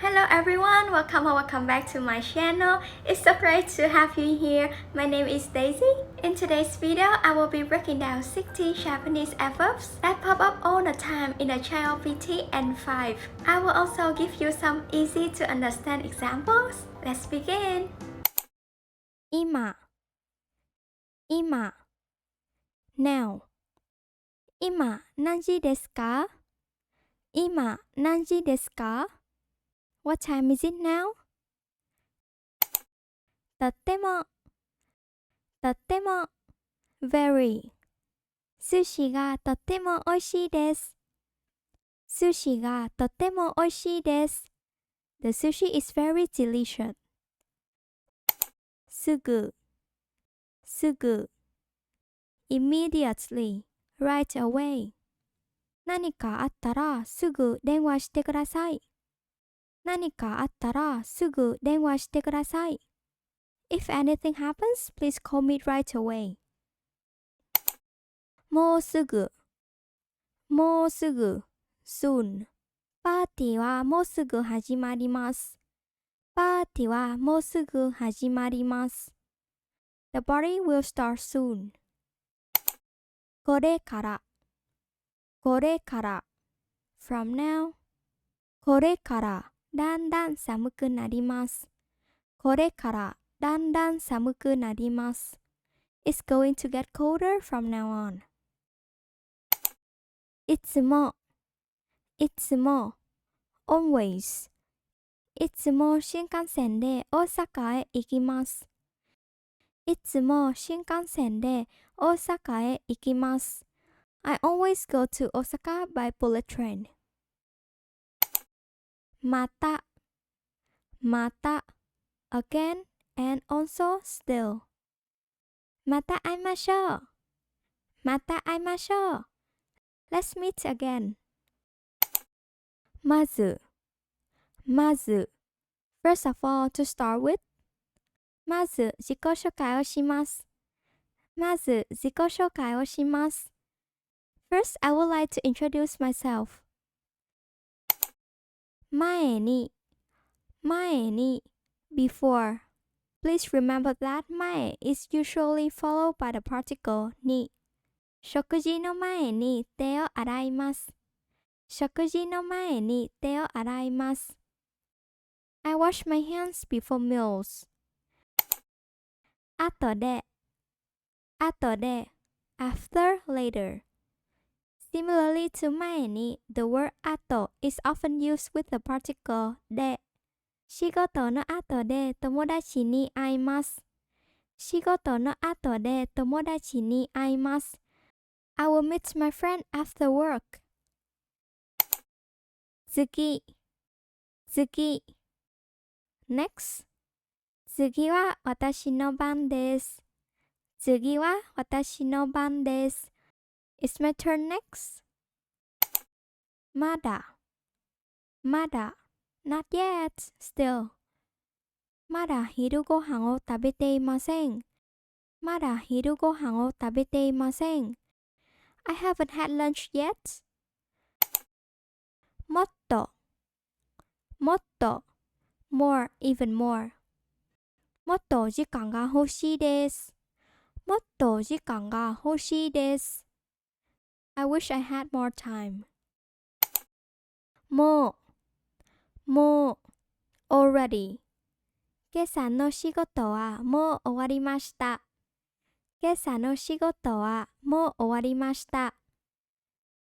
Hello everyone, welcome back to my channel. It's so great to have you here. My name is Daisy. In today's video, I will be breaking down 60 Japanese adverbs that pop up all the time in the JLPT N5. I will also give you some easy to understand examples. Let's begin. 今 now 今何時ですか今何時ですか What time is it now? とっても very 寿司がとっても美味しいです寿司がとっても美味しいです The sushi is very delicious すぐ immediately right away 何かあったらすぐ電話してください何かあったらすぐ電話してください If anything happens, please call me right away もうすぐ soon パーティーはもうすぐ始まりますパーティーはもうすぐ始まります The party will start soon これから from now これからだんだん寒くなりますこれからだんだん寒くなります It's going to get colder from now on いつも always いつも新幹線で大阪へ行きますいつも新幹線で大阪へ行きます I always go to Osaka by bullet train また again and also still また会いましょう Let's meet again まず First of all, to start with まず自己紹介をします First, I would like to introduce myself 前に before Please remember that 前 is usually followed by the particle に食事の前に手を洗います I wash my hands before meals 後で after later Similarly to 前に the word 後 is often used with the particle で仕事の後で友達に会いますI will meet my friend after work 次 Next 次は私の番です It's my turn next まだ Not yet, still まだ昼ご飯を食べていません I haven't had lunch yet もっと more, even more もっと時間が欲しいです I wish I had more time もう already 今朝の仕事はもう終わりました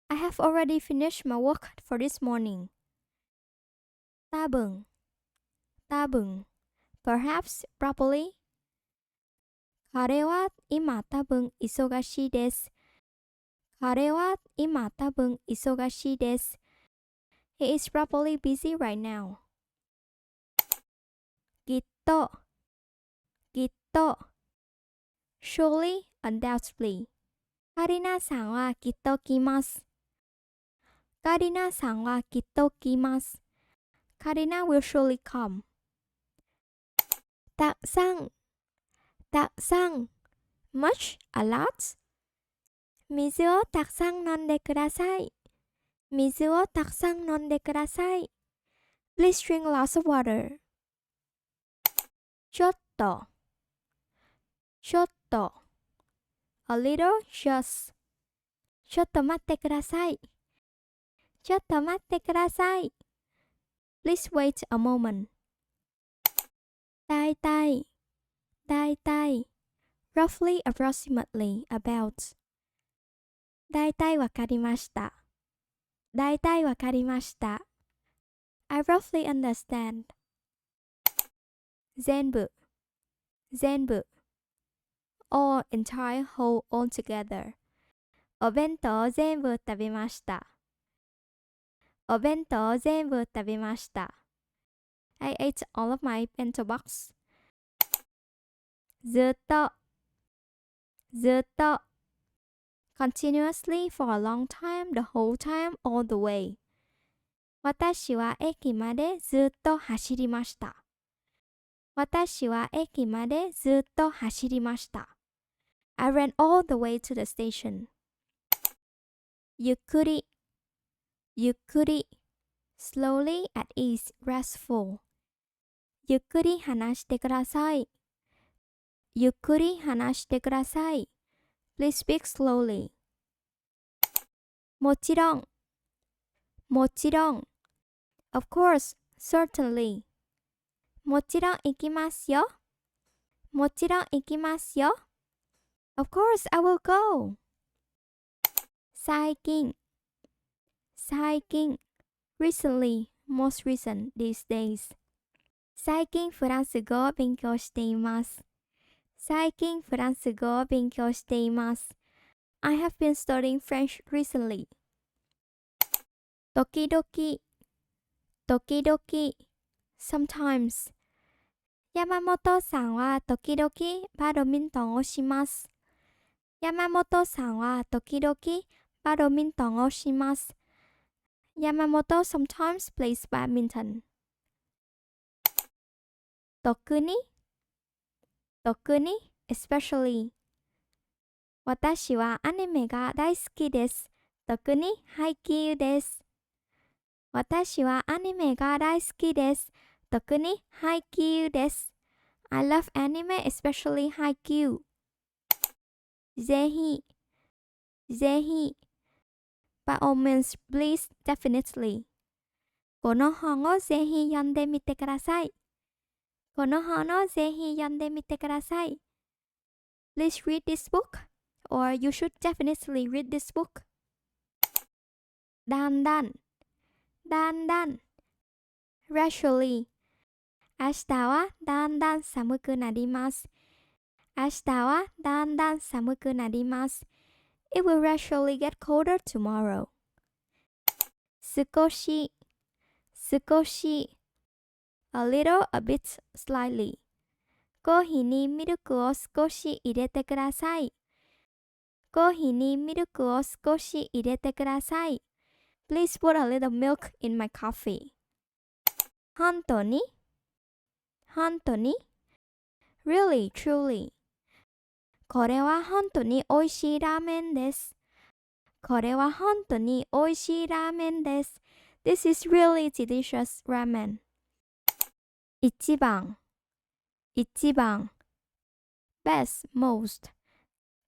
I have already finished my work for this morning 多分 Perhaps, probably 彼は今多分忙しいです He is probably busy right now きっと Surely, undoubtedly カリナさんはきっと来ますカリナ will surely come たくさん much, a lot 水をたくさん飲んでください Please drink lots of water. ちょっと A little just ちょっと待ってください Please wait a moment. だいたい Roughly, approximately, about. だいたいわかりました I roughly understand. 全部 all, entire, whole, all together. お弁当全部食べました I ate all of my bento box. ずっと continuously for a long time, the whole time, all the way. 私は駅までずっと走りました I ran all the way to the station. ゆっくり slowly, at ease, restful. ゆっくり話してください Please speak slowly. もちろん Of course, certainly. もちろん行きますよ Of course, I will go. 最近 recently, most recent, these days. 最近フランス語を勉強しています I have been studying French recently. 時々 sometimes. 山本さんは時々バドミントンをします Yamamoto sometimes plays badminton. 特に especially. 私はアニメが大好きです。特にハイキューです。私はアニメが大好きです。特にハイキューです。I love anime, especially Haikyuu. ぜひ By all means, please, definitely. この本をぜひ読んでみてください。Please read this book, or you should definitely read this book. だんだん Gradually. 明日はだんだん寒くなります。It will gradually get colder tomorrow. 少し A little, a bit, slightly. コーヒーにミルクを少し入れてください。Please put a little milk in my coffee. 本当に Really, truly. これは本当においしいラーメンです。This is really delicious ramen. 一番 Best, most.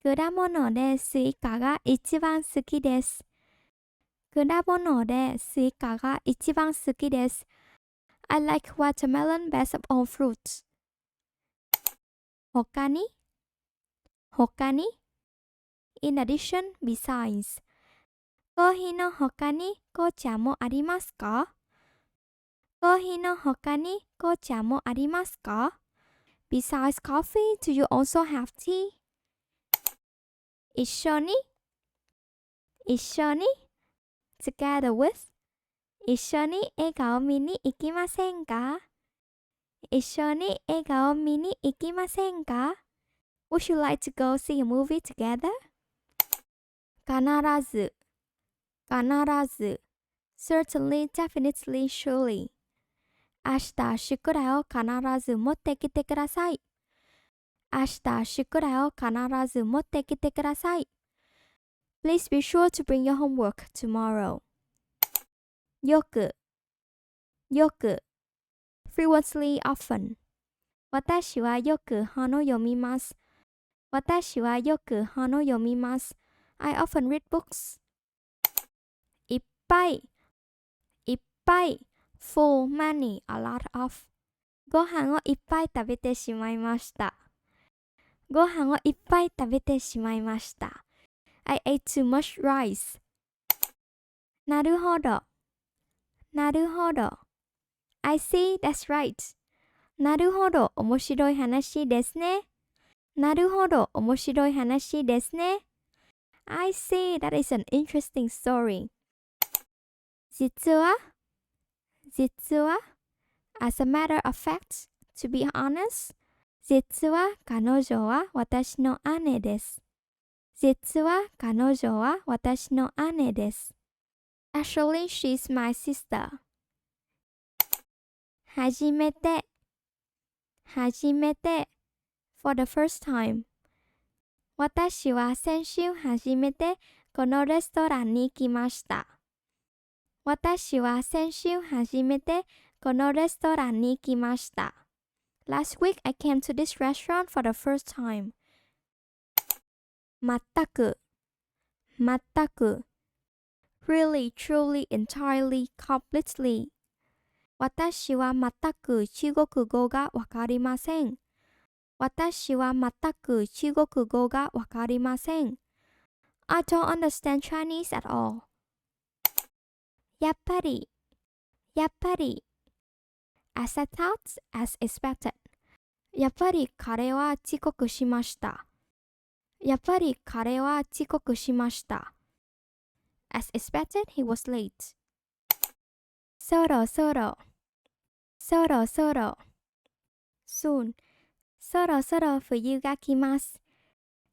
果物でスイカが一番好きです。I like watermelon best of all fruits. 他に In addition, besides. コーヒーの他に紅茶もありますか Besides coffee, do you also have tea? 一緒に Together with. 一緒に映画を見に行きませんか Would you like to go see a movie together? 必ず Certainly, definitely, surely. 明日宿題を必ず持ってきてください。Please be sure to bring your homework tomorrow. よく frequently often. 私はよく本を読みます。私はよく本を読みます。I often read books. いっぱい、いっぱい。full, many, a lot of. ご飯をいっぱい食べてしまいました。ご飯をいっぱい食べてしまいました。I ate too much rice. なるほど。なるほど。I see, that's right. なるほど、面白い話ですね。なるほど、面白い話ですね。I see, that is an interesting story. 実は、実は、as a matter of fact, to be honest, 実は彼女は私の姉です。実は彼女は私の姉です。Actually, she's my sister. 初めて、初めて。For the first time. 私は先週初めてこのレストランに来ました。私は先週初めてこのレストランに来ました。Last week I came to this restaurant for the first time. 全く、全く。Really, truly, entirely, completely. 私は全く中国語がわかりません。私は全く中国語がわかりません。I don't understand Chinese at all. やっぱり、やっぱり。As I thought, as expected. やっぱり彼は遅刻しました。やっぱり彼は遅刻しました。As expected, he was late. そろそろ、そろそろ。Soon. そろそろ冬が来ます。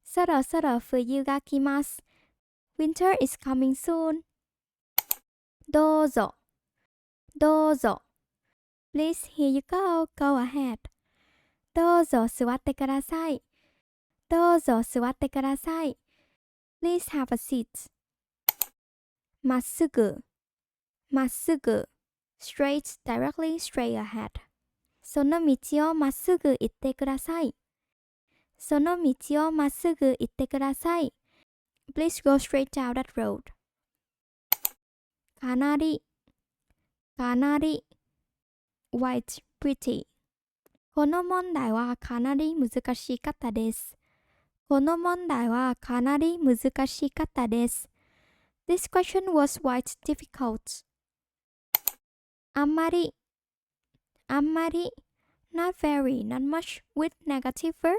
そろそろ冬が来ます。Winter is coming soon. どうぞ、どうぞ。Please, here you go. Go ahead. どうぞ座ってください。どうぞ座ってください。Please have a seat. まっすぐ、まっすぐ。Straight, directly, straight ahead. その道をまっすぐ行ってください。その道をまっすぐ行ってください。Please go straight down that road. かなり、かなり。White, pretty. この問題はかなり難しかったです。この問題はかなり難しかったです。This question was quite difficult. あんまり、あんまり。Not very, not much with negative verb.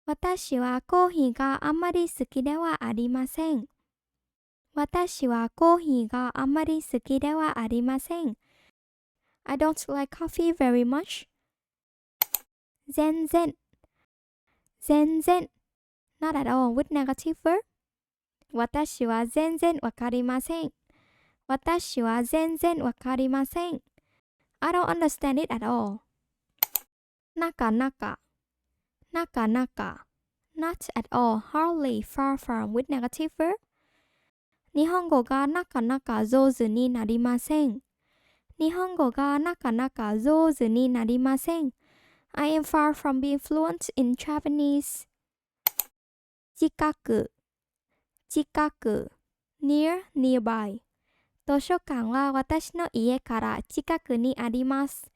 私はコーヒーがあんまり好きではありません。私はコーヒーがあんまり好きではありません。I don't like coffee very much. 全然、全然。Not at all with negative verb. 私は全然わかりません。私は全然わかりません。I don't understand it at all. なかなか、なかなか。Not at all, hardly, far from with negative verb. 日本語がなかなか上手になりません。日本語がなかなか上手になりません。I am far from being fluent in Japanese. 近く、近く。near, nearby. 図書館は私の家から近くにあります。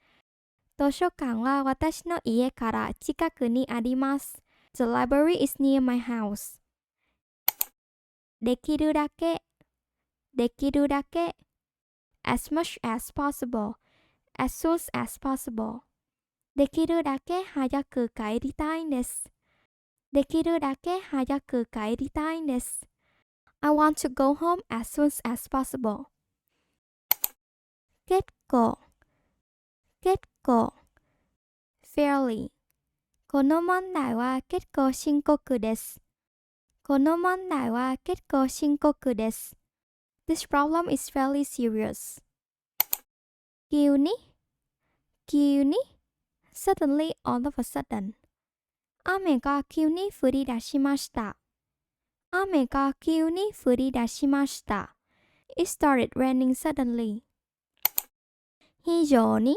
図書館は私の家から近くにあります。The library is near my house. できるだけ、できるだけ。As much as possible, as soon as possible. できるだけ早く帰りたいんです。できるだけ早く帰りたいんです。I want to go home as soon as possible. 結構、結構。Fairly. この問題は結構深刻です。この問題は結構深刻です。This problem is fairly serious. 急に、急に。Suddenly, all of a sudden. 雨が急に降り出しました。雨が急に降り出しました。It started raining suddenly. 非常に、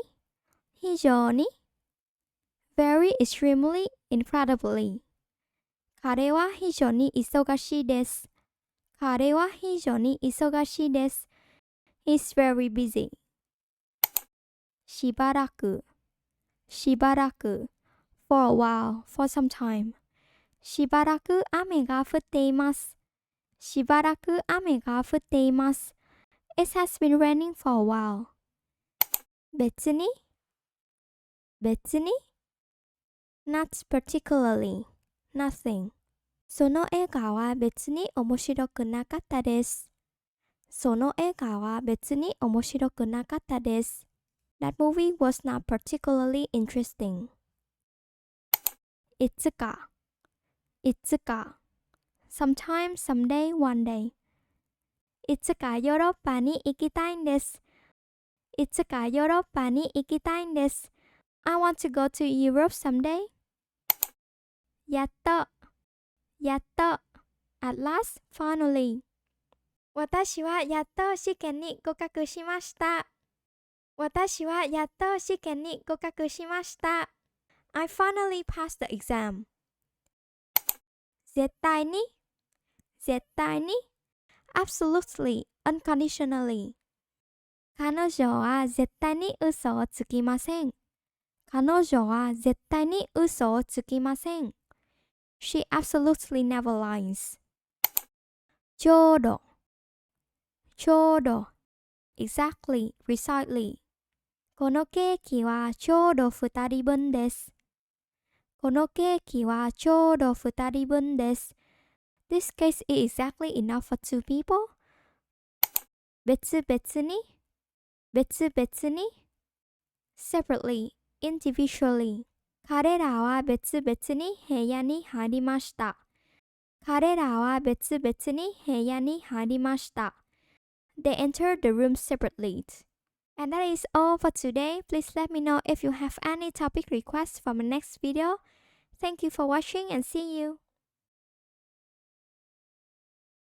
非常に very extremely incredibly 彼は非常に忙しいです。彼は非常に忙しいです。He's very busy. しばらくしばらく for a while, for some time しばらく雨が降っています。しばらく雨が降っています。It has been raining for a while. 別に別に not particularly, nothing その映画は別に面白くなかったです。その映画は別に面白くなかったです。That movie was not particularly interesting. いつかいつか sometime, someday, one day いつかヨーロッパに行きたいんです。いつかヨーロッパに行きたいんです。I want to go to Europe someday. やっとやっと at last, finally 私はやっと試験に合格しました。私はやっと試験に合格しました。I finally passed the exam. 絶対に絶対に absolutely, unconditionally 彼女は絶対に嘘をつきません。彼女は絶対に嘘をつきません。She absolutely never lies. ちょうどちょうど exactly, precisely このケーキはちょうど2人分です。このケーキはちょうど2人分です。This cake is exactly enough for 2 people. 別々に別々に separately, individually 彼らは別々に部屋に入りました。彼らは別々に部屋に入りました。They entered the room separately. And that is all for today. Please let me know if you have any topic requests for my next video. Thank you for watching and see you.